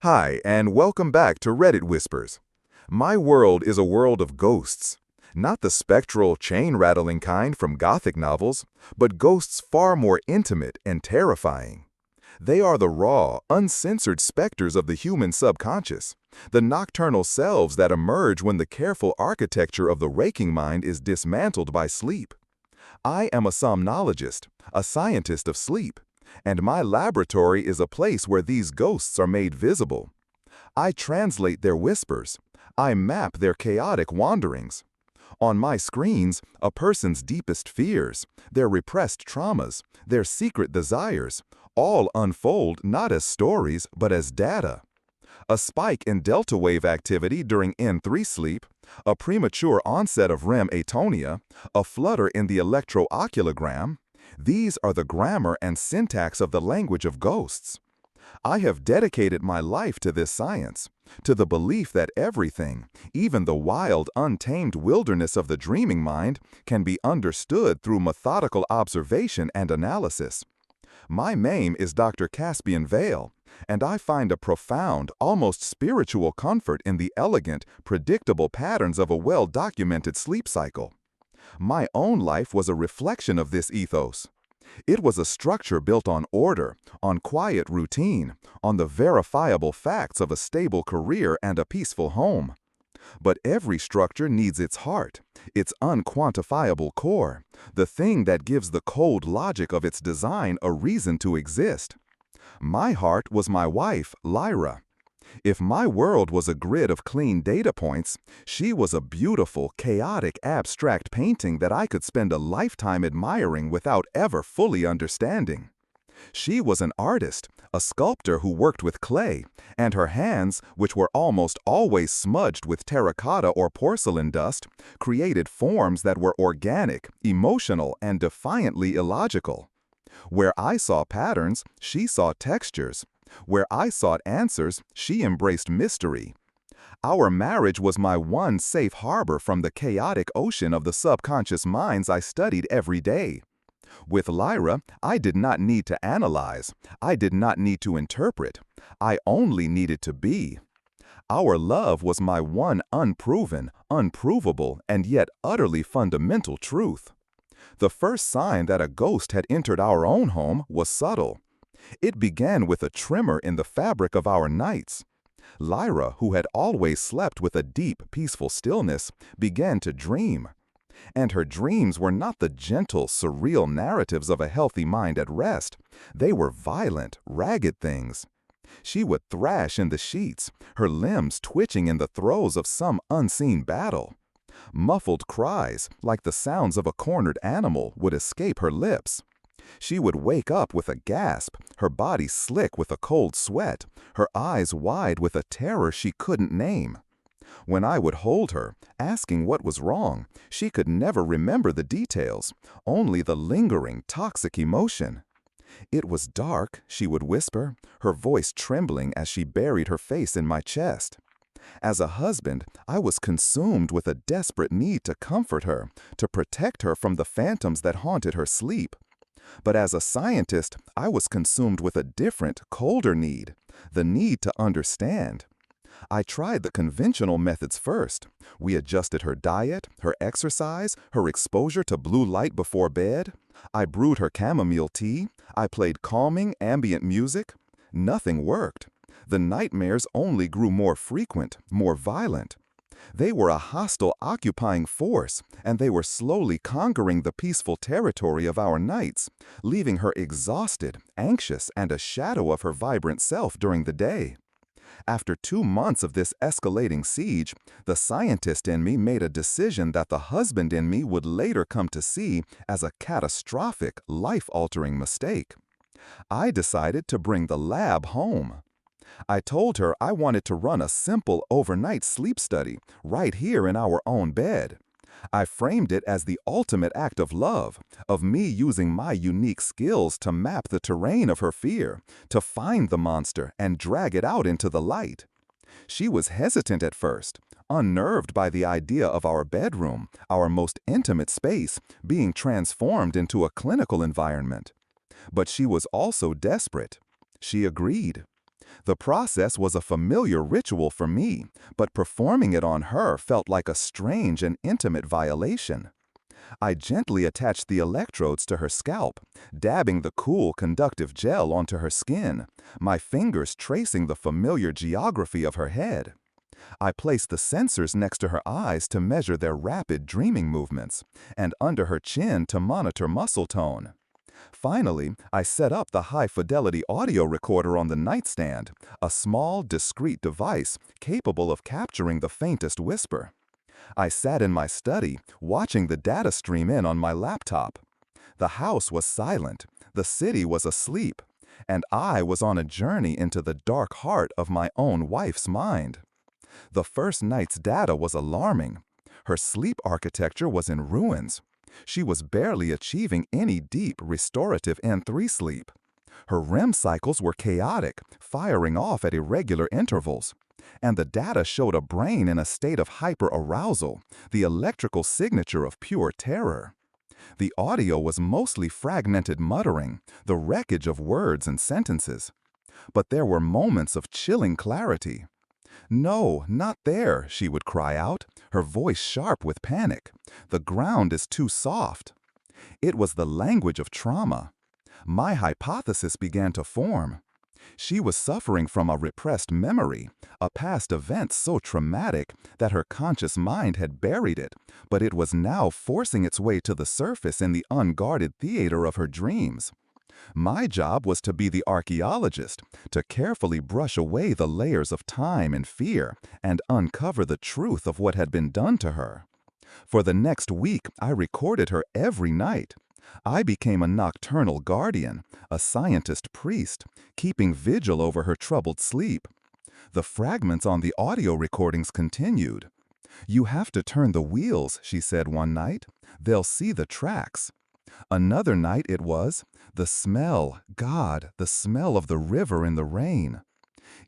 Hi, and welcome back to Reddit Whispers. My world is a world of ghosts. Not the spectral, chain-rattling kind from Gothic novels, but ghosts far more intimate and terrifying. They are the raw, uncensored specters of the human subconscious, the nocturnal selves that emerge when the careful architecture of the waking mind is dismantled by sleep. I am a somnologist, a scientist of sleep, and my laboratory is a place where these ghosts are made visible. I translate their whispers. I map their chaotic wanderings. On my screens, a person's deepest fears, their repressed traumas, their secret desires, all unfold not as stories but as data. A spike in delta wave activity during N3 sleep, a premature onset of REM atonia, a flutter in the electroocculogram, these are the grammar and syntax of the language of ghosts. I have dedicated my life to this science, to the belief that everything, even the wild, untamed wilderness of the dreaming mind, can be understood through methodical observation and analysis. My name is Dr. Caspian Vale, and I find a profound, almost spiritual comfort in the elegant, predictable patterns of a well-documented sleep cycle. My own life was a reflection of this ethos. It was a structure built on order, on quiet routine, on the verifiable facts of a stable career and a peaceful home. But every structure needs its heart, its unquantifiable core, the thing that gives the cold logic of its design a reason to exist. My heart was my wife, Lyra. If my world was a grid of clean data points, she was a beautiful, chaotic, abstract painting that I could spend a lifetime admiring without ever fully understanding. She was an artist, a sculptor who worked with clay, and her hands, which were almost always smudged with terracotta or porcelain dust, created forms that were organic, emotional, and defiantly illogical. Where I saw patterns, she saw textures. Where I sought answers, she embraced mystery. Our marriage was my one safe harbor from the chaotic ocean of the subconscious minds I studied every day. With Lyra, I did not need to analyze. I did not need to interpret. I only needed to be. Our love was my one unproven, unprovable, and yet utterly fundamental truth. The first sign that a ghost had entered our own home was subtle. It began with a tremor in the fabric of our nights. Lyra, who had always slept with a deep, peaceful stillness, began to dream. And her dreams were not the gentle, surreal narratives of a healthy mind at rest. They were violent, ragged things. She would thrash in the sheets, her limbs twitching in the throes of some unseen battle. Muffled cries, like the sounds of a cornered animal, would escape her lips. She would wake up with a gasp, her body slick with a cold sweat, her eyes wide with a terror she couldn't name. When I would hold her, asking what was wrong, she could never remember the details, only the lingering, toxic emotion. "It was dark," she would whisper, her voice trembling as she buried her face in my chest. As a husband, I was consumed with a desperate need to comfort her, to protect her from the phantoms that haunted her sleep. But as a scientist, I was consumed with a different, colder need, the need to understand. I tried the conventional methods first. We adjusted her diet, her exercise, her exposure to blue light before bed. I brewed her chamomile tea. I played calming, ambient music. Nothing worked. The nightmares only grew more frequent, more violent. They were a hostile occupying force, and they were slowly conquering the peaceful territory of our nights, leaving her exhausted, anxious, and a shadow of her vibrant self during the day. After 2 months of this escalating siege, the scientist in me made a decision that the husband in me would later come to see as a catastrophic, life-altering mistake. I decided to bring the lab home. I told her I wanted to run a simple overnight sleep study right here in our own bed. I framed it as the ultimate act of love, of me using my unique skills to map the terrain of her fear, to find the monster and drag it out into the light. She was hesitant at first, unnerved by the idea of our bedroom, our most intimate space, being transformed into a clinical environment. But she was also desperate. She agreed. The process was a familiar ritual for me, but performing it on her felt like a strange and intimate violation. I gently attached the electrodes to her scalp, dabbing the cool, conductive gel onto her skin, my fingers tracing the familiar geography of her head. I placed the sensors next to her eyes to measure their rapid dreaming movements, and under her chin to monitor muscle tone. Finally, I set up the high-fidelity audio recorder on the nightstand, a small, discreet device capable of capturing the faintest whisper. I sat in my study, watching the data stream in on my laptop. The house was silent, the city was asleep, and I was on a journey into the dark heart of my own wife's mind. The first night's data was alarming. Her sleep architecture was in ruins. She was barely achieving any deep, restorative N3 sleep. Her REM cycles were chaotic, firing off at irregular intervals. And the data showed a brain in a state of hyperarousal, the electrical signature of pure terror. The audio was mostly fragmented muttering, the wreckage of words and sentences. But there were moments of chilling clarity. "No, not there," she would cry out, her voice sharp with panic. "The ground is too soft." It was the language of trauma. My hypothesis began to form. She was suffering from a repressed memory, a past event so traumatic that her conscious mind had buried it, but it was now forcing its way to the surface in the unguarded theater of her dreams. My job was to be the archaeologist, to carefully brush away the layers of time and fear and uncover the truth of what had been done to her. For the next week, I recorded her every night. I became a nocturnal guardian, a scientist priest, keeping vigil over her troubled sleep. The fragments on the audio recordings continued. "You have to turn the wheels," she said one night. "They'll see the tracks." Another night it was, "The smell, God, the smell of the river in the rain."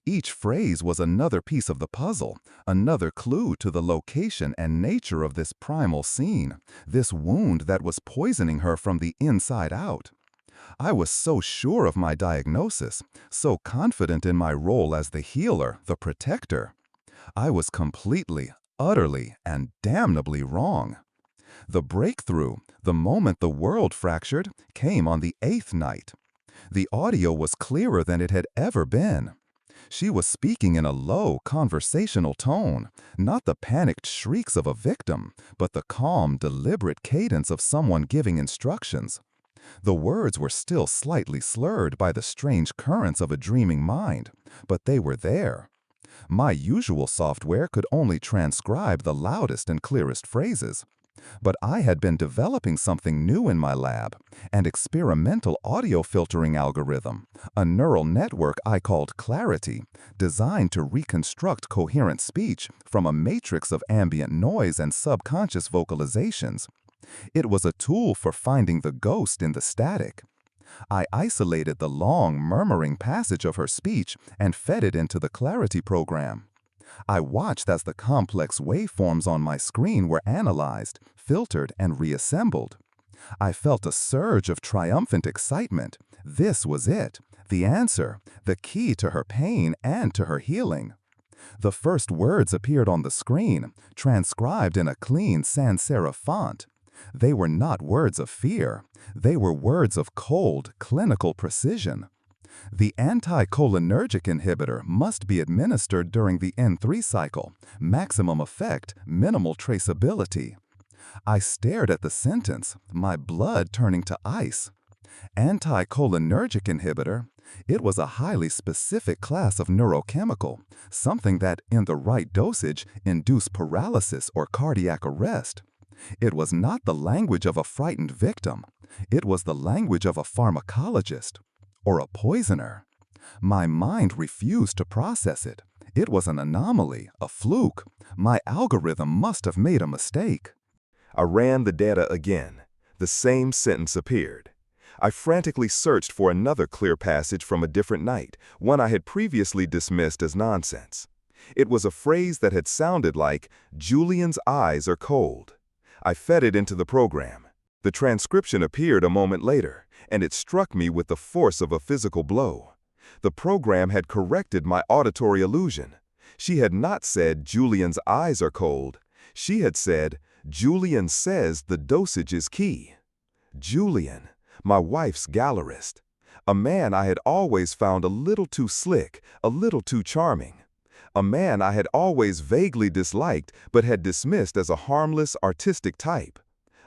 Each phrase was another piece of the puzzle, another clue to the location and nature of this primal scene, this wound that was poisoning her from the inside out. I was so sure of my diagnosis, so confident in my role as the healer, the protector. I was completely, utterly, and damnably wrong. The breakthrough, the moment the world fractured, came on the 8th night. The audio was clearer than it had ever been. She was speaking in a low, conversational tone, not the panicked shrieks of a victim, but the calm, deliberate cadence of someone giving instructions. The words were still slightly slurred by the strange currents of a dreaming mind, but they were there. My usual software could only transcribe the loudest and clearest phrases. But I had been developing something new in my lab, an experimental audio filtering algorithm, a neural network I called Clarity, designed to reconstruct coherent speech from a matrix of ambient noise and subconscious vocalizations. It was a tool for finding the ghost in the static. I isolated the long, murmuring passage of her speech and fed it into the Clarity program. I watched as the complex waveforms on my screen were analyzed, filtered, and reassembled. I felt a surge of triumphant excitement. This was it, the answer, the key to her pain and to her healing. The first words appeared on the screen, transcribed in a clean sans serif font. They were not words of fear. They were words of cold, clinical precision. The anticholinergic inhibitor must be administered during the N3 cycle. Maximum effect, minimal traceability. I stared at the sentence, my blood turning to ice. Anticholinergic inhibitor. It was a highly specific class of neurochemical, something that, in the right dosage, induced paralysis or cardiac arrest. It was not the language of a frightened victim. It was the language of a pharmacologist. Or a poisoner. My mind refused to process it. It was an anomaly, a fluke. My algorithm must have made a mistake. I ran the data again. The same sentence appeared. I frantically searched for another clear passage from a different night, one I had previously dismissed as nonsense. It was a phrase that had sounded like, "Julian's eyes are cold." I fed it into the program. The transcription appeared a moment later, and it struck me with the force of a physical blow. The program had corrected my auditory illusion. She had not said Julian's eyes are cold. She had said, Julian says the dosage is key. Julian, my wife's gallerist. A man I had always found a little too slick, a little too charming. A man I had always vaguely disliked but had dismissed as a harmless, artistic type.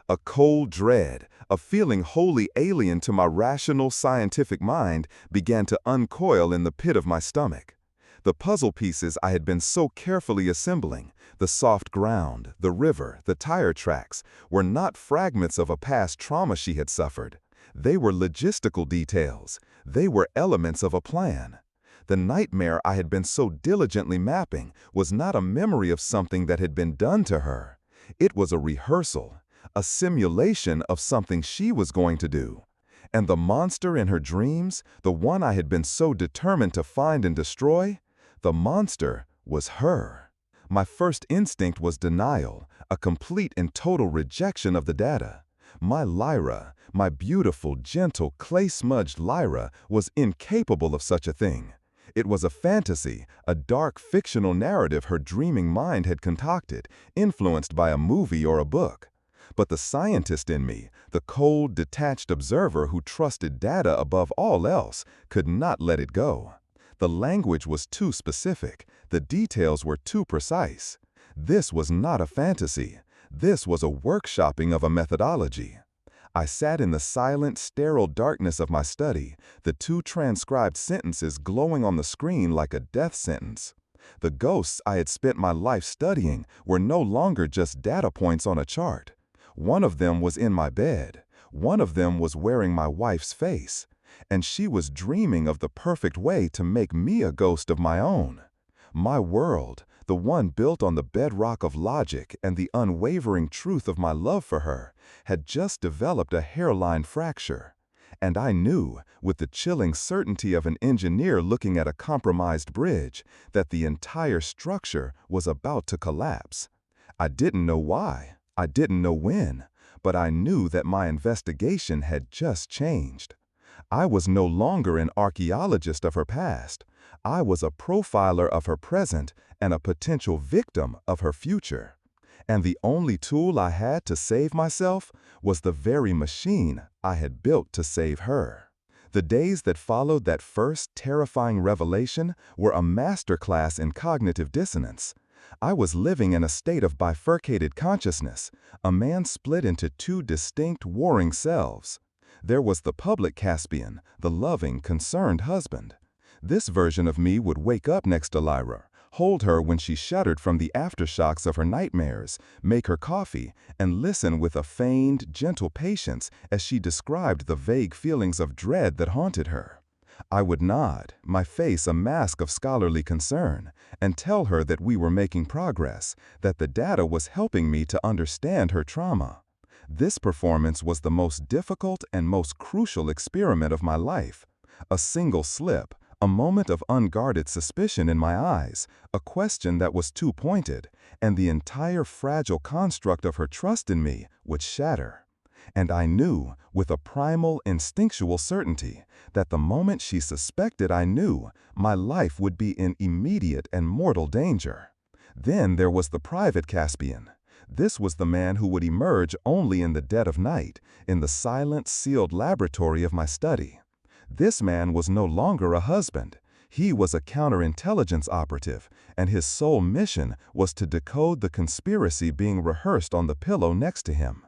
A cold dread, a feeling wholly alien to my rational, scientific mind, began to uncoil in the pit of my stomach. The puzzle pieces I had been so carefully assembling, the soft ground, the river, the tire tracks, were not fragments of a past trauma she had suffered. They were logistical details. They were elements of a plan. The nightmare I had been so diligently mapping was not a memory of something that had been done to her. It was a rehearsal, a simulation of something she was going to do. And the monster in her dreams, the one I had been so determined to find and destroy, the monster was her. My first instinct was denial, a complete and total rejection of the data. My Lyra, my beautiful, gentle, clay-smudged Lyra, was incapable of such a thing. It was a fantasy, a dark, fictional narrative her dreaming mind had concocted, influenced by a movie or a book. But the scientist in me, the cold, detached observer who trusted data above all else, could not let it go. The language was too specific. The details were too precise. This was not a fantasy. This was a workshopping of a methodology. I sat in the silent, sterile darkness of my study, the two transcribed sentences glowing on the screen like a death sentence. The ghosts I had spent my life studying were no longer just data points on a chart. One of them was in my bed. One of them was wearing my wife's face. And she was dreaming of the perfect way to make me a ghost of my own. My world, the one built on the bedrock of logic and the unwavering truth of my love for her, had just developed a hairline fracture. And I knew, with the chilling certainty of an engineer looking at a compromised bridge, that the entire structure was about to collapse. I didn't know why, I didn't know when, but I knew that my investigation had just changed. I was no longer an archaeologist of her past. I was a profiler of her present and a potential victim of her future. And the only tool I had to save myself was the very machine I had built to save her. The days that followed that first terrifying revelation were a masterclass in cognitive dissonance. I was living in a state of bifurcated consciousness, a man split into two distinct warring selves. There was the public Caspian, the loving, concerned husband. This version of me would wake up next to Lyra, hold her when she shuddered from the aftershocks of her nightmares, make her coffee, and listen with a feigned, gentle patience as she described the vague feelings of dread that haunted her. I would nod, my face a mask of scholarly concern, and tell her that we were making progress, that the data was helping me to understand her trauma. This performance was the most difficult and most crucial experiment of my life. A single slip, a moment of unguarded suspicion in my eyes, a question that was too pointed, and the entire fragile construct of her trust in me would shatter. And I knew, with a primal, instinctual certainty, that the moment she suspected I knew, my life would be in immediate and mortal danger. Then there was the private Caspian. This was the man who would emerge only in the dead of night, in the silent, sealed laboratory of my study. This man was no longer a husband. He was a counterintelligence operative, and his sole mission was to decode the conspiracy being rehearsed on the pillow next to him.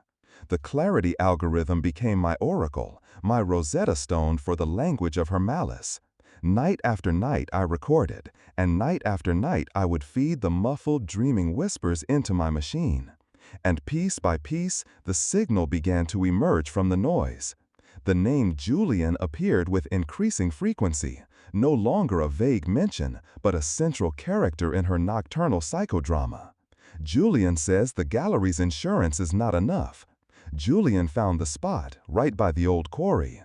The clarity algorithm became my oracle, my Rosetta Stone for the language of her malice. Night after night I recorded, and night after night I would feed the muffled, dreaming whispers into my machine. And piece by piece, the signal began to emerge from the noise. The name Julian appeared with increasing frequency, no longer a vague mention, but a central character in her nocturnal psychodrama. Julian says the gallery's insurance is not enough. Julian found the spot, right by the old quarry.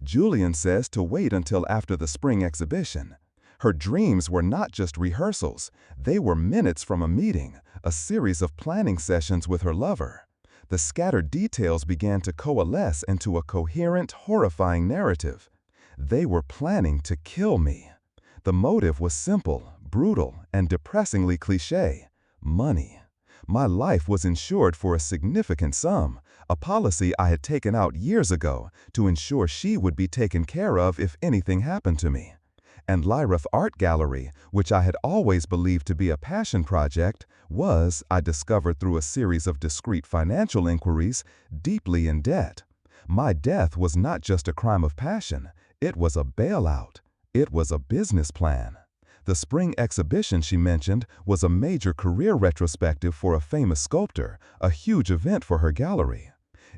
Julian says to wait until after the spring exhibition. Her dreams were not just rehearsals. They were minutes from a meeting, a series of planning sessions with her lover. The scattered details began to coalesce into a coherent, horrifying narrative. They were planning to kill me. The motive was simple, brutal, and depressingly cliché: money. My life was insured for a significant sum, a policy I had taken out years ago to ensure she would be taken care of if anything happened to me. And Lyra Art Gallery, which I had always believed to be a passion project, was, I discovered through a series of discreet financial inquiries, deeply in debt. My death was not just a crime of passion, it was a bailout. It was a business plan. The spring exhibition she mentioned was a major career retrospective for a famous sculptor, a huge event for her gallery.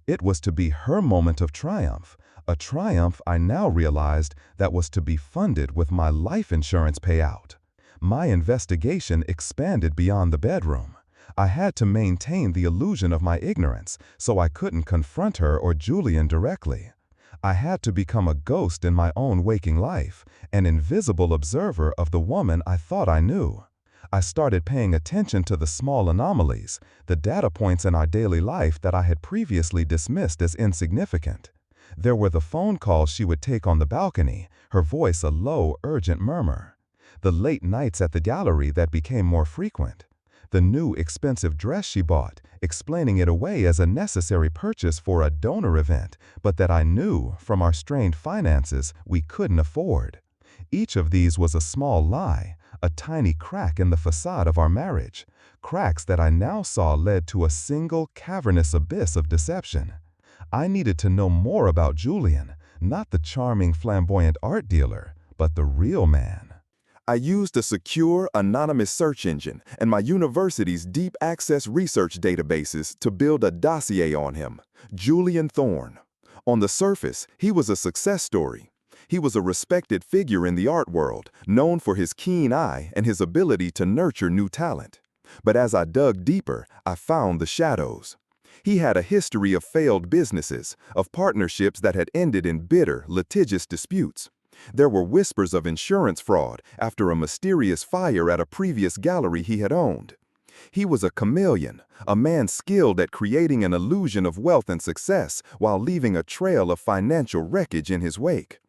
It was to be her moment of triumph, a triumph I now realized that was to be funded with my life insurance payout. My investigation expanded beyond the bedroom. I had to maintain the illusion of my ignorance, so I couldn't confront her or Julian directly. I had to become a ghost in my own waking life, an invisible observer of the woman I thought I knew. I started paying attention to the small anomalies, the data points in our daily life that I had previously dismissed as insignificant. There were the phone calls she would take on the balcony, her voice a low, urgent murmur. The late nights at the gallery that became more frequent. The new expensive dress she bought, explaining it away as a necessary purchase for a donor event, but that I knew, from our strained finances, we couldn't afford. Each of these was a small lie, a tiny crack in the facade of our marriage, cracks that I now saw led to a single cavernous abyss of deception. I needed to know more about Julian, not the charming, flamboyant art dealer, but the real man. I used a secure, anonymous search engine and my university's deep access research databases to build a dossier on him, Julian Thorne. On the surface, he was a success story. He was a respected figure in the art world, known for his keen eye and his ability to nurture new talent. But as I dug deeper, I found the shadows. He had a history of failed businesses, of partnerships that had ended in bitter, litigious disputes. There were whispers of insurance fraud after a mysterious fire at a previous gallery he had owned. He was a chameleon, a man skilled at creating an illusion of wealth and success while leaving a trail of financial wreckage in his wake.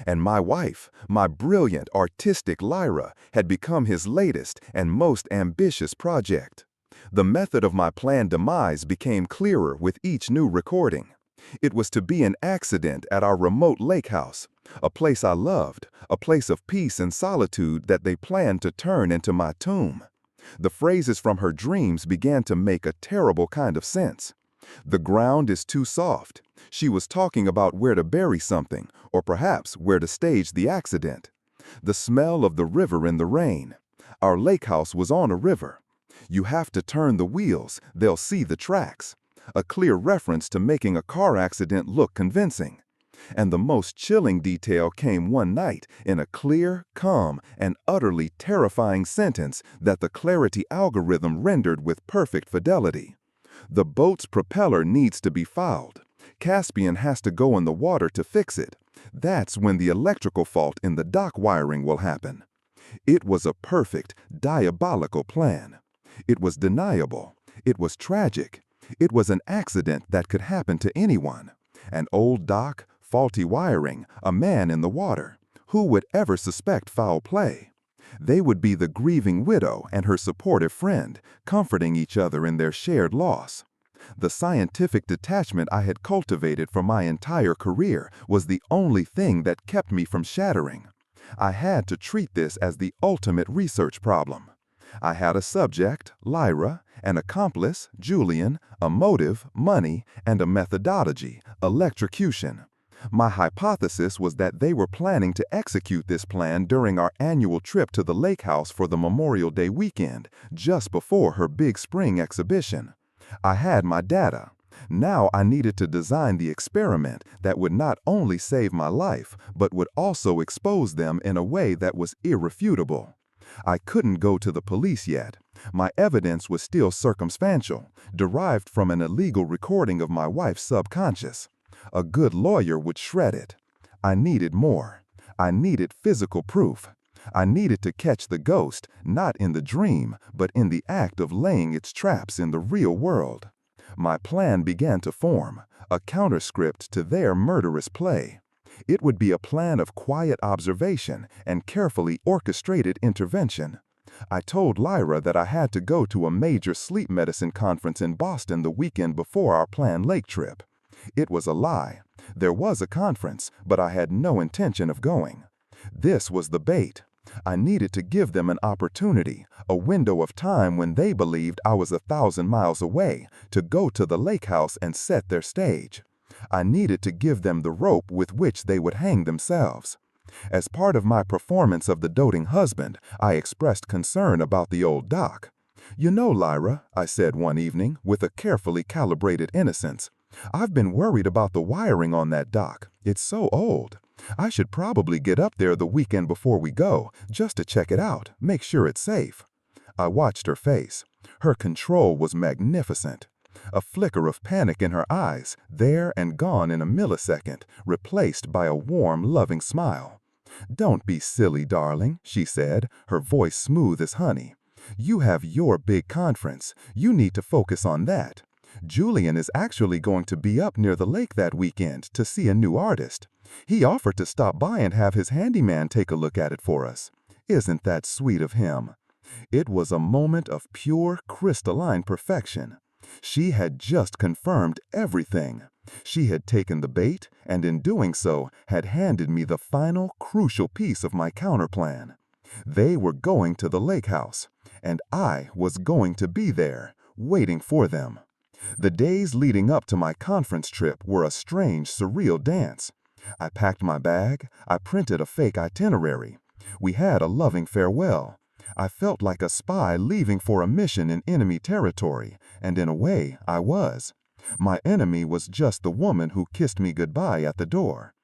And my wife, my brilliant, artistic Lyra, had become his latest and most ambitious project. The method of my planned demise became clearer with each new recording. It was to be an accident at our remote lake house, a place I loved, a place of peace and solitude that they planned to turn into my tomb. The phrases from her dreams began to make a terrible kind of sense. The ground is too soft. She was talking about where to bury something, or perhaps where to stage the accident. The smell of the river in the rain. Our lake house was on a river. You have to turn the wheels, they'll see the tracks. A clear reference to making a car accident look convincing. And the most chilling detail came one night in a clear, calm, and utterly terrifying sentence that the clarity algorithm rendered with perfect fidelity. The boat's propeller needs to be fouled. Caspian has to go in the water to fix it. That's when the electrical fault in the dock wiring will happen. It was a perfect, diabolical plan. It was deniable. It was tragic. It was an accident that could happen to anyone. An old dock, faulty wiring, a man in the water. Who would ever suspect foul play? They would be the grieving widow and her supportive friend, comforting each other in their shared loss. The scientific detachment I had cultivated for my entire career was the only thing that kept me from shattering. I had to treat this as the ultimate research problem. I had a subject, Lyra, an accomplice, Julian, a motive, money, and a methodology, electrocution. My hypothesis was that they were planning to execute this plan during our annual trip to the lake house for the Memorial Day weekend, just before her big spring exhibition. I had my data. Now I needed to design the experiment that would not only save my life, but would also expose them in a way that was irrefutable. I couldn't go to the police yet. My evidence was still circumstantial, derived from an illegal recording of my wife's subconscious. A good lawyer would shred it. I needed more. I needed physical proof. I needed to catch the ghost, not in the dream, but in the act of laying its traps in the real world. My plan began to form, a counterscript to their murderous play. It would be a plan of quiet observation and carefully orchestrated intervention. I told Lyra that I had to go to a major sleep medicine conference in Boston the weekend before our planned lake trip. It was a lie. There was a conference, but I had no intention of going. This was the bait. I needed to give them an opportunity, a window of time when they believed I was 1,000 miles away, to go to the lake house and set their stage. I needed to give them the rope with which they would hang themselves. As part of my performance of the doting husband, I expressed concern about the old dock. "You know, Lyra," I said one evening, with a carefully calibrated innocence, "I've been worried about the wiring on that dock. It's so old. I should probably get up there the weekend before we go, just to check it out, make sure it's safe." I watched her face. Her control was magnificent. A flicker of panic in her eyes, there and gone in a millisecond, replaced by a warm, loving smile. "Don't be silly, darling," she said, her voice smooth as honey. "You have your big conference. You need to focus on that. Julian is actually going to be up near the lake that weekend to see a new artist. He offered to stop by and have his handyman take a look at it for us. Isn't that sweet of him?" It was a moment of pure, crystalline perfection. She had just confirmed everything. She had taken the bait, and in doing so, had handed me the final, crucial piece of my counterplan. They were going to the lake house, and I was going to be there, waiting for them. The days leading up to my conference trip were a strange, surreal dance. I packed my bag. I printed a fake itinerary. We had a loving farewell. I felt like a spy leaving for a mission in enemy territory, and in a way, I was. My enemy was just the woman who kissed me goodbye at the door.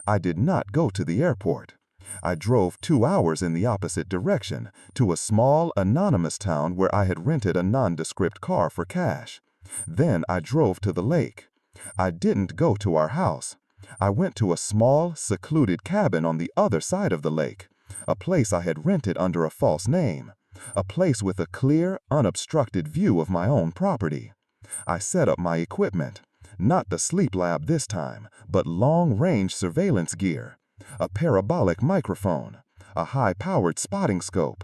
I did not go to the airport. I drove 2 hours in the opposite direction, to a small, anonymous town where I had rented a nondescript car for cash. Then I drove to the lake. I didn't go to our house. I went to a small, secluded cabin on the other side of the lake, a place I had rented under a false name, a place with a clear, unobstructed view of my own property. I set up my equipment, not the sleep lab this time, but long-range surveillance gear, a parabolic microphone, a high-powered spotting scope.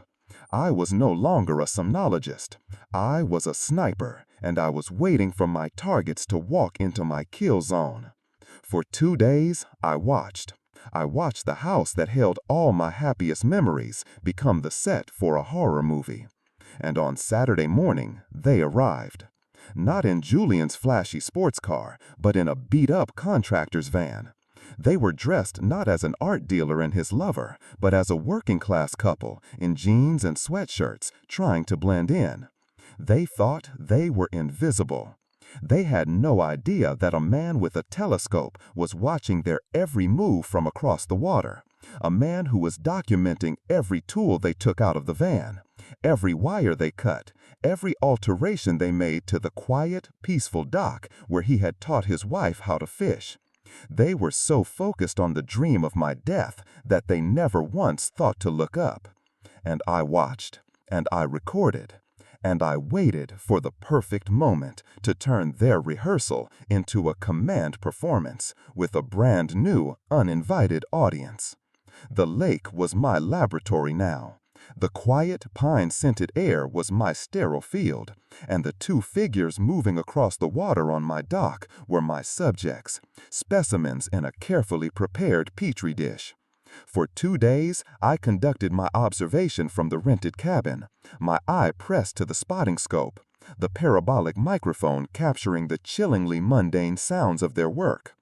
I was no longer a somnologist. I was a sniper, and I was waiting for my targets to walk into my kill zone. For 2 days, I watched. I watched the house that held all my happiest memories become the set for a horror movie. And on Saturday morning, they arrived. Not in Julian's flashy sports car, but in a beat-up contractor's van. They were dressed not as an art dealer and his lover, but as a working-class couple in jeans and sweatshirts trying to blend in. They thought they were invisible. They had no idea that a man with a telescope was watching their every move from across the water, a man who was documenting every tool they took out of the van, every wire they cut, every alteration they made to the quiet, peaceful dock where he had taught his wife how to fish. They were so focused on the dream of my death that they never once thought to look up. And I watched, and I recorded, and I waited for the perfect moment to turn their rehearsal into a command performance with a brand new, uninvited audience. The lake was my laboratory now. The quiet, pine-scented air was my sterile field, and the 2 figures moving across the water on my dock were my subjects, specimens in a carefully prepared petri dish. For 2 days, I conducted my observation from the rented cabin, my eye pressed to the spotting scope, the parabolic microphone capturing the chillingly mundane sounds of their work.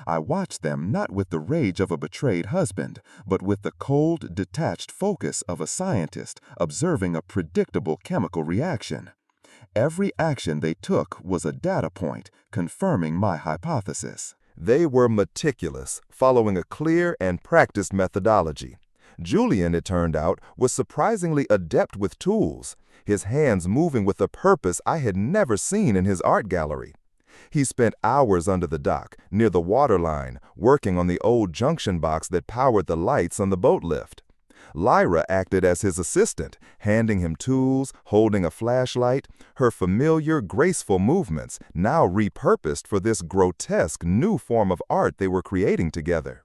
I watched them not with the rage of a betrayed husband, but with the cold, detached focus of a scientist observing a predictable chemical reaction. Every action they took was a data point confirming my hypothesis. They were meticulous, following a clear and practiced methodology. Julian, it turned out, was surprisingly adept with tools, his hands moving with a purpose I had never seen in his art gallery. He spent hours under the dock, near the waterline, working on the old junction box that powered the lights on the boat lift. Lyra acted as his assistant, handing him tools, holding a flashlight, her familiar, graceful movements, now repurposed for this grotesque new form of art they were creating together.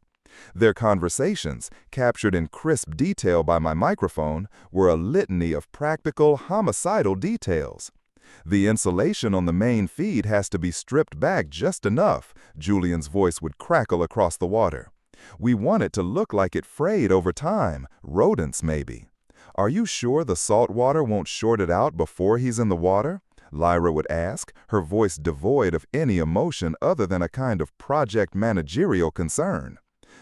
Their conversations, captured in crisp detail by my microphone, were a litany of practical, homicidal details. "The insulation on the main feed has to be stripped back just enough," Julian's voice would crackle across the water. "We want it to look like it frayed over time, rodents maybe. Are you sure the salt water won't short it out before he's in the water?" Lyra would ask, her voice devoid of any emotion other than a kind of project managerial concern.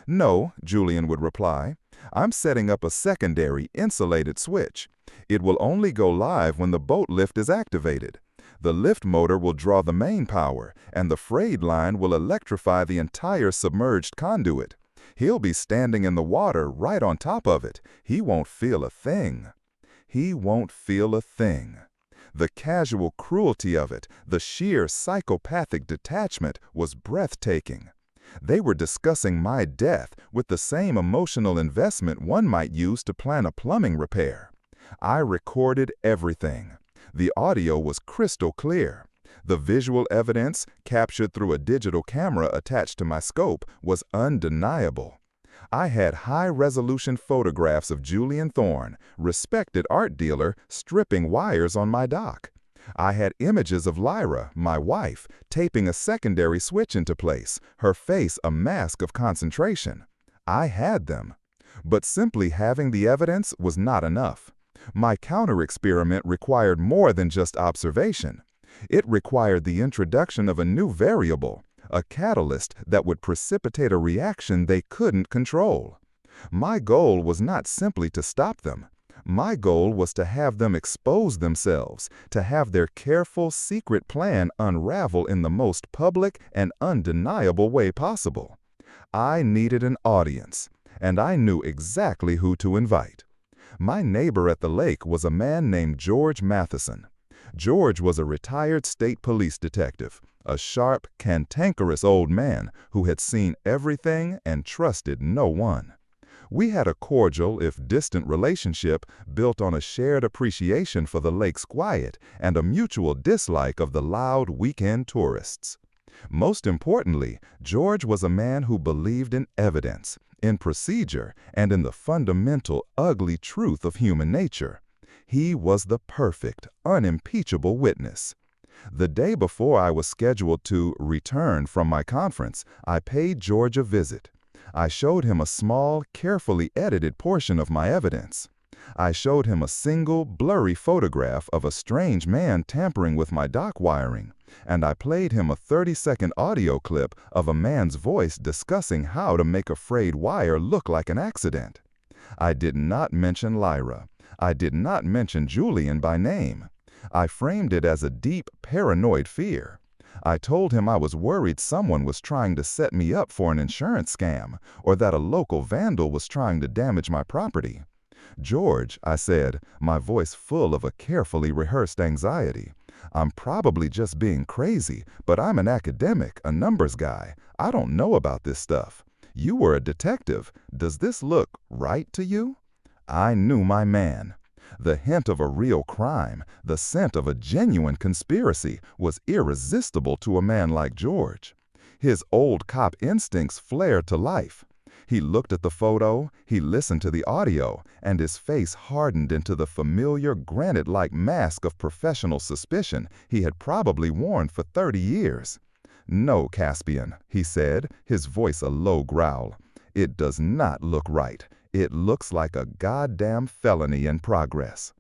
"No," Julian would reply. "I'm setting up a secondary, insulated switch. It will only go live when the boat lift is activated. The lift motor will draw the main power, and the frayed line will electrify the entire submerged conduit. He'll be standing in the water right on top of it. He won't feel a thing." He won't feel a thing. The casual cruelty of it, the sheer psychopathic detachment, was breathtaking. They were discussing my death with the same emotional investment one might use to plan a plumbing repair. I recorded everything. The audio was crystal clear. The visual evidence, captured through a digital camera attached to my scope, was undeniable. I had high-resolution photographs of Julian Thorne, respected art dealer, stripping wires on my dock. I had images of Lyra, my wife, taping a secondary switch into place, her face a mask of concentration. I had them. But simply having the evidence was not enough. My counter-experiment required more than just observation. It required the introduction of a new variable, a catalyst that would precipitate a reaction they couldn't control. My goal was not simply to stop them. My goal was to have them expose themselves, to have their careful, secret plan unravel in the most public and undeniable way possible. I needed an audience, and I knew exactly who to invite. My neighbor at the lake was a man named George Matheson. George was a retired state police detective, a sharp, cantankerous old man who had seen everything and trusted no one. We had a cordial, if distant, relationship built on a shared appreciation for the lake's quiet and a mutual dislike of the loud weekend tourists. Most importantly, George was a man who believed in evidence, in procedure, and in the fundamental, ugly truth of human nature. He was the perfect, unimpeachable witness. The day before I was scheduled to return from my conference, I paid George a visit. I showed him a small, carefully edited portion of my evidence. I showed him a single, blurry photograph of a strange man tampering with my dock wiring, and I played him a 30-second audio clip of a man's voice discussing how to make a frayed wire look like an accident. I did not mention Lyra. I did not mention Julian by name. I framed it as a deep, paranoid fear. I told him I was worried someone was trying to set me up for an insurance scam, or that a local vandal was trying to damage my property. "George," I said, my voice full of a carefully rehearsed anxiety, "I'm probably just being crazy, but I'm an academic, a numbers guy. I don't know about this stuff. You were a detective. Does this look right to you?" I knew my man. The hint of a real crime, the scent of a genuine conspiracy, was irresistible to a man like George. His old cop instincts flared to life. He looked at the photo, he listened to the audio, and his face hardened into the familiar granite-like mask of professional suspicion he had probably worn for 30 years. "No, Caspian," he said, his voice a low growl. "It does not look right. It looks like a goddamn felony in progress."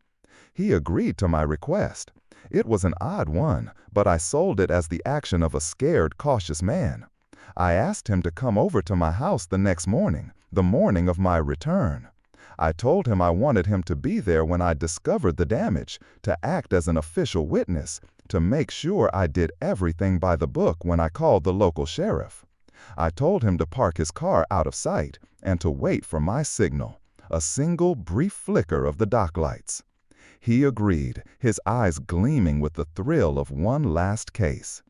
He agreed to my request. It was an odd one, but I sold it as the action of a scared, cautious man. I asked him to come over to my house the next morning, the morning of my return. I told him I wanted him to be there when I discovered the damage, to act as an official witness, to make sure I did everything by the book when I called the local sheriff. I told him to park his car out of sight and to wait for my signal, a single brief flicker of the dock lights. He agreed, his eyes gleaming with the thrill of one last case.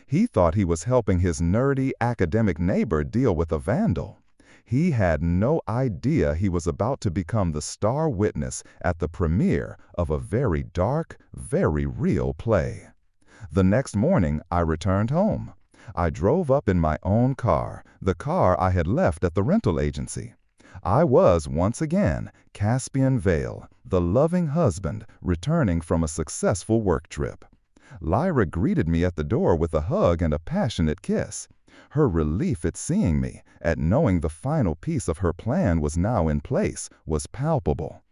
He thought he was helping his nerdy academic neighbor deal with a vandal. He had no idea he was about to become the star witness at the premiere of a very dark, very real play. The next morning, I returned home. I drove up in my own car, the car I had left at the rental agency. I was, once again, Caspian Vale, the loving husband returning from a successful work trip. Lyra greeted me at the door with a hug and a passionate kiss. Her relief at seeing me, at knowing the final piece of her plan was now in place, was palpable.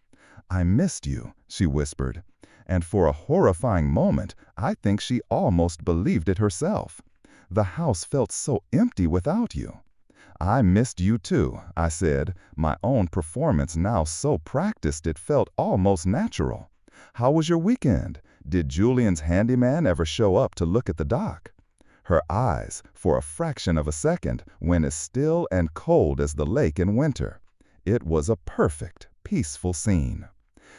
"I missed you," she whispered. And for a horrifying moment, I think she almost believed it herself. "The house felt so empty without you." "I missed you too," I said, my own performance now so practiced it felt almost natural. "How was your weekend? Did Julian's handyman ever show up to look at the dock?" Her eyes, for a fraction of a second, went as still and cold as the lake in winter. It was a perfect, peaceful scene.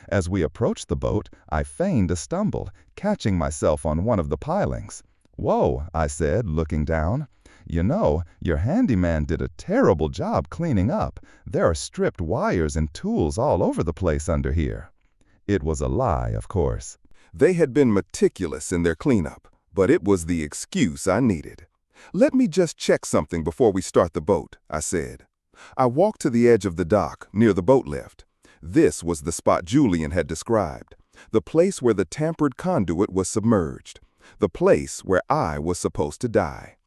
As we approached the boat, I feigned a stumble, catching myself on one of the pilings. "Whoa," I said, looking down. "You know, your handyman did a terrible job cleaning up. There are stripped wires and tools all over the place under here." It was a lie, of course. They had been meticulous in their cleanup, but it was the excuse I needed. "Let me just check something before we start the boat," I said. I walked to the edge of the dock, near the boat lift. This was the spot Julian had described, the place where the tampered conduit was submerged, the place where I was supposed to die.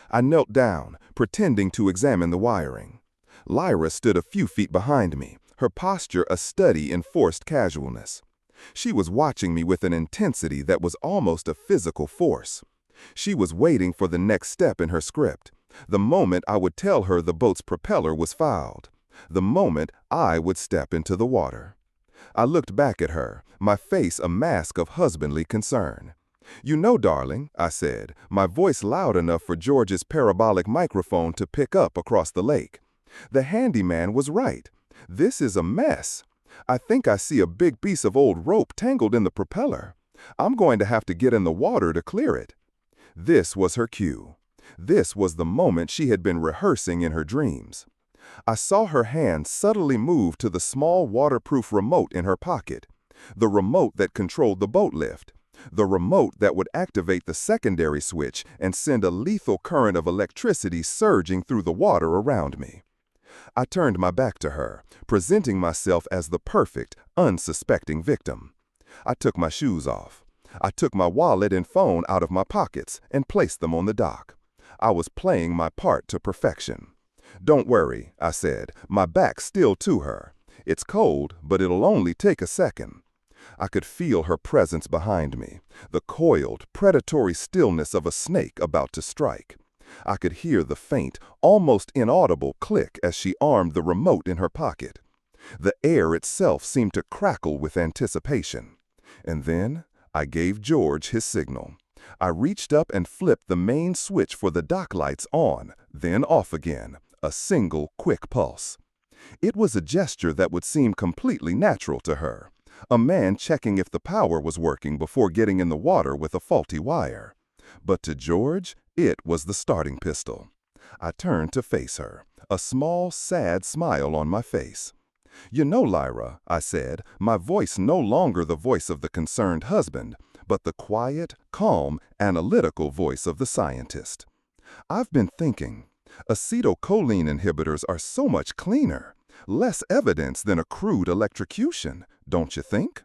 I knelt down, pretending to examine the wiring. Lyra stood a few feet behind me, her posture a study in forced casualness. She was watching me with an intensity that was almost a physical force. She was waiting for the next step in her script, the moment I would tell her the boat's propeller was fouled, the moment I would step into the water. I looked back at her, my face a mask of husbandly concern. "You know, darling," I said, my voice loud enough for George's parabolic microphone to pick up across the lake. "The handyman was right. This is a mess. I think I see a big piece of old rope tangled in the propeller. I'm going to have to get in the water to clear it." This was her cue. This was the moment she had been rehearsing in her dreams. I saw her hand subtly move to the small waterproof remote in her pocket, the remote that controlled the boat lift, the remote that would activate the secondary switch and send a lethal current of electricity surging through the water around me. I turned my back to her, presenting myself as the perfect, unsuspecting victim. I took my shoes off. I took my wallet and phone out of my pockets and placed them on the dock. I was playing my part to perfection. "Don't worry," I said, my back still to her. "It's cold, but it'll only take a second." I could feel her presence behind me, the coiled, predatory stillness of a snake about to strike. I could hear the faint, almost inaudible click as she armed the remote in her pocket. The air itself seemed to crackle with anticipation. And then I gave George his signal. I reached up and flipped the main switch for the dock lights on, then off again, a single quick pulse. It was a gesture that would seem completely natural to her, a man checking if the power was working before getting in the water with a faulty wire. But to George, it was the starting pistol. I turned to face her, a small, sad smile on my face. "You know, Lyra," I said, my voice no longer the voice of the concerned husband, but the quiet, calm, analytical voice of the scientist. "I've been thinking, acetylcholine inhibitors are so much cleaner, less evidence than a crude electrocution, don't you think?"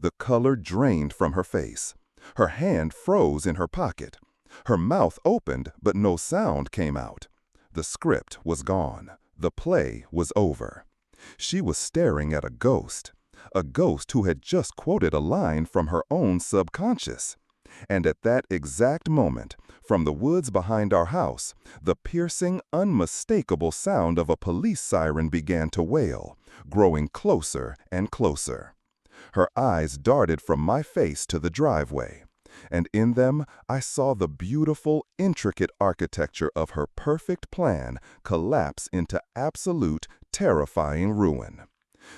The color drained from her face. Her hand froze in her pocket. Her mouth opened, but no sound came out. The script was gone. The play was over. She was staring at a ghost who had just quoted a line from her own subconscious. And at that exact moment, from the woods behind our house, the piercing, unmistakable sound of a police siren began to wail, growing closer and closer. Her eyes darted from my face to the driveway, and in them I saw the beautiful, intricate architecture of her perfect plan collapse into absolute, terrifying ruin.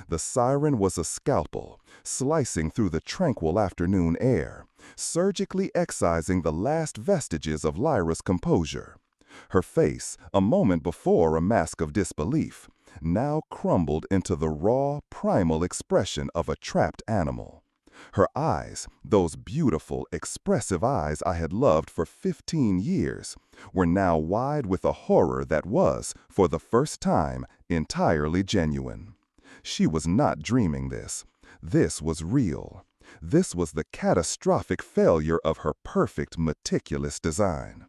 The siren was a scalpel, slicing through the tranquil afternoon air, surgically excising the last vestiges of Lyra's composure. Her face, a moment before a mask of disbelief, now crumbled into the raw, primal expression of a trapped animal. Her eyes, those beautiful, expressive eyes I had loved for 15 years, were now wide with a horror that was, for the first time, entirely genuine. She was not dreaming this. This was real. This was the catastrophic failure of her perfect, meticulous design.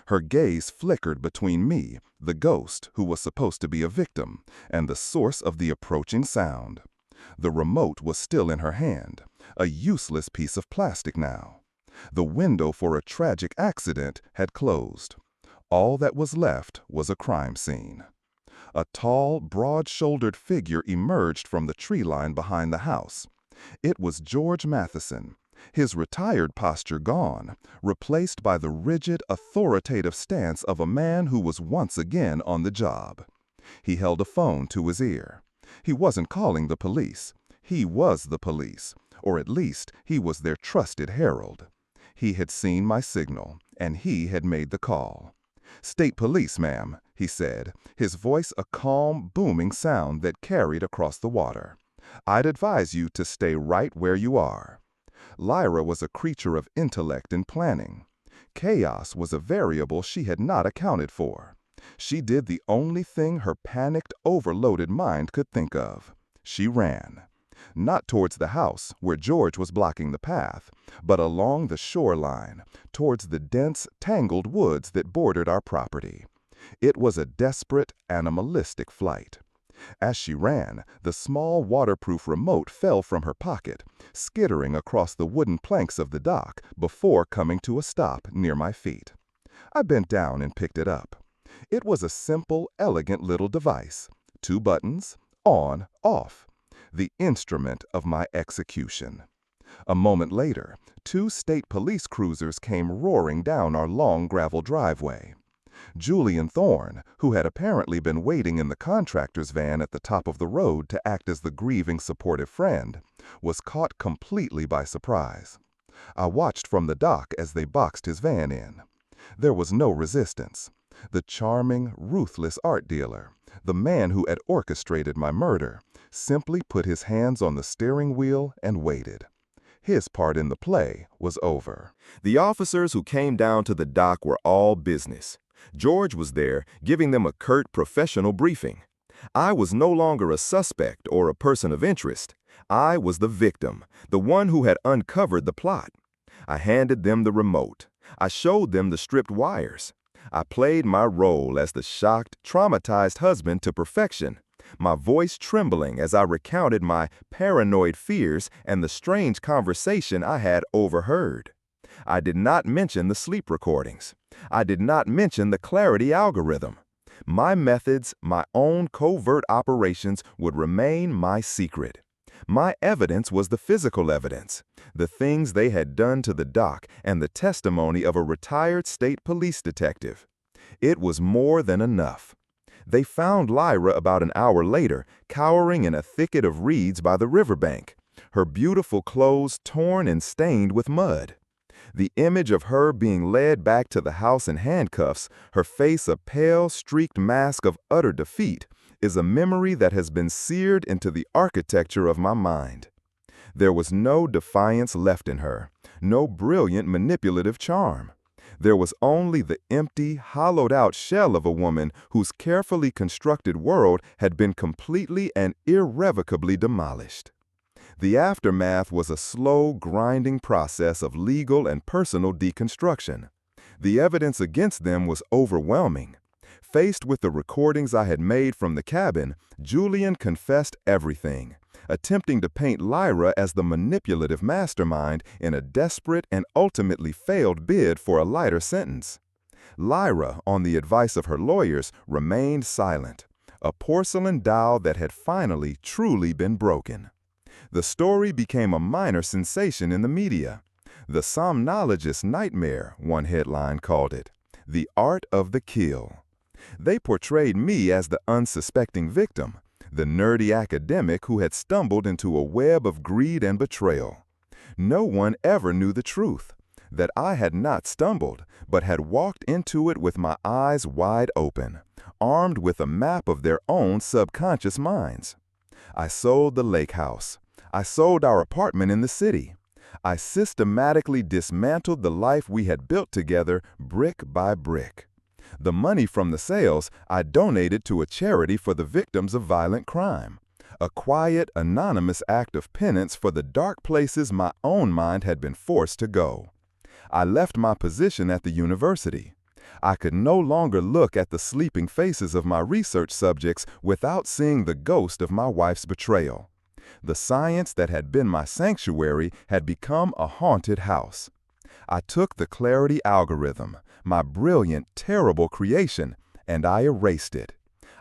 Her gaze flickered between me, the ghost who was supposed to be a victim, and the source of the approaching sound. The remote was still in her hand, a useless piece of plastic now. The window for a tragic accident had closed. All that was left was a crime scene. A tall, broad-shouldered figure emerged from the tree line behind the house. It was George Matheson, his retired posture gone, replaced by the rigid, authoritative stance of a man who was once again on the job. He held a phone to his ear. He wasn't calling the police. He was the police, or at least he was their trusted herald. He had seen my signal, and he had made the call. "State Police, ma'am," he said, his voice a calm, booming sound that carried across the water. "I'd advise you to stay right where you are." Lyra was a creature of intellect and planning. Chaos was a variable she had not accounted for. She did the only thing her panicked, overloaded mind could think of. She ran. Not towards the house, where George was blocking the path, but along the shoreline, towards the dense, tangled woods that bordered our property. It was a desperate, animalistic flight. As she ran, the small waterproof remote fell from her pocket, skittering across the wooden planks of the dock before coming to a stop near my feet. I bent down and picked it up. It was a simple, elegant little device. 2 buttons, on, off. The instrument of my execution. A moment later, 2 state police cruisers came roaring down our long gravel driveway. Julian Thorne, who had apparently been waiting in the contractor's van at the top of the road to act as the grieving supportive friend, was caught completely by surprise. I watched from the dock as they boxed his van in. There was no resistance. The charming, ruthless art dealer, the man who had orchestrated my murder, simply put his hands on the steering wheel and waited. His part in the play was over. The officers who came down to the dock were all business. George was there, giving them a curt, professional briefing. I was no longer a suspect or a person of interest. I was the victim, the one who had uncovered the plot. I handed them the remote. I showed them the stripped wires. I played my role as the shocked, traumatized husband to perfection, my voice trembling as I recounted my paranoid fears and the strange conversation I had overheard. I did not mention the sleep recordings. I did not mention the clarity algorithm. My methods, my own covert operations would remain my secret. My evidence was the physical evidence, the things they had done to the dock and the testimony of a retired state police detective. It was more than enough. They found Lyra about an hour later, cowering in a thicket of reeds by the riverbank, her beautiful clothes torn and stained with mud. The image of her being led back to the house in handcuffs, her face a pale, streaked mask of utter defeat, is a memory that has been seared into the architecture of my mind. There was no defiance left in her, no brilliant manipulative charm. There was only the empty, hollowed-out shell of a woman whose carefully constructed world had been completely and irrevocably demolished. The aftermath was a slow, grinding process of legal and personal deconstruction. The evidence against them was overwhelming. Faced with the recordings I had made from the cabin, Julian confessed everything, attempting to paint Lyra as the manipulative mastermind in a desperate and ultimately failed bid for a lighter sentence. Lyra, on the advice of her lawyers, remained silent, a porcelain doll that had finally truly been broken. The story became a minor sensation in the media. The somnologist's nightmare, one headline called it. The art of the kill. They portrayed me as the unsuspecting victim, the nerdy academic who had stumbled into a web of greed and betrayal. No one ever knew the truth, that I had not stumbled, but had walked into it with my eyes wide open, armed with a map of their own subconscious minds. I sold the lake house. I sold our apartment in the city. I systematically dismantled the life we had built together brick by brick. The money from the sales I donated to a charity for the victims of violent crime, a quiet, anonymous act of penance for the dark places my own mind had been forced to go. I left my position at the university. I could no longer look at the sleeping faces of my research subjects without seeing the ghost of my wife's betrayal. The science that had been my sanctuary had become a haunted house. I took the clarity algorithm, my brilliant, terrible creation, and I erased it.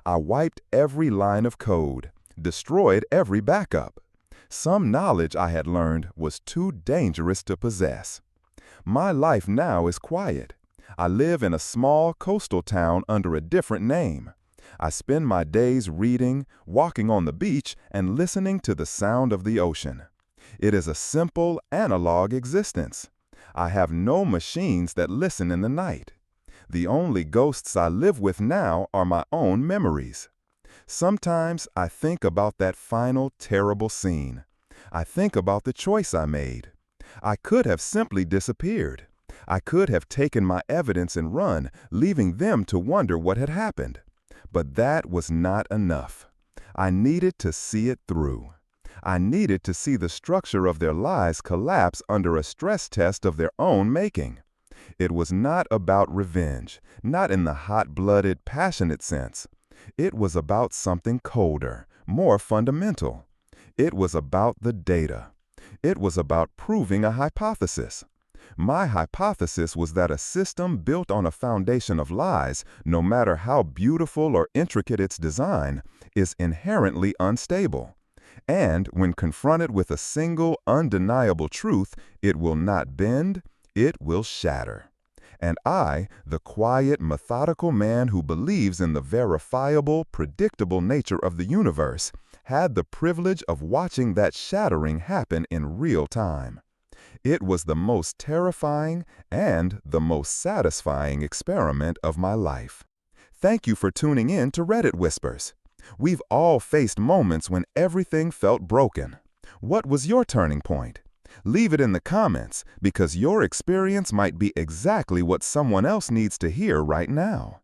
I wiped every line of code, destroyed every backup. Some knowledge I had learned was too dangerous to possess. My life now is quiet. I live in a small coastal town under a different name. I spend my days reading, walking on the beach, and listening to the sound of the ocean. It is a simple, analog existence. I have no machines that listen in the night. The only ghosts I live with now are my own memories. Sometimes I think about that final, terrible scene. I think about the choice I made. I could have simply disappeared. I could have taken my evidence and run, leaving them to wonder what had happened. But that was not enough. I needed to see it through. I needed to see the structure of their lives collapse under a stress test of their own making. It was not about revenge, not in the hot-blooded, passionate sense. It was about something colder, more fundamental. It was about the data. It was about proving a hypothesis. My hypothesis was that a system built on a foundation of lies, no matter how beautiful or intricate its design, is inherently unstable. And when confronted with a single, undeniable truth, it will not bend, it will shatter. And I, the quiet, methodical man who believes in the verifiable, predictable nature of the universe, had the privilege of watching that shattering happen in real time. It was the most terrifying and the most satisfying experiment of my life. Thank you for tuning in to Reddit Whispers. We've all faced moments when everything felt broken. What was your turning point? Leave it in the comments, because your experience might be exactly what someone else needs to hear right now.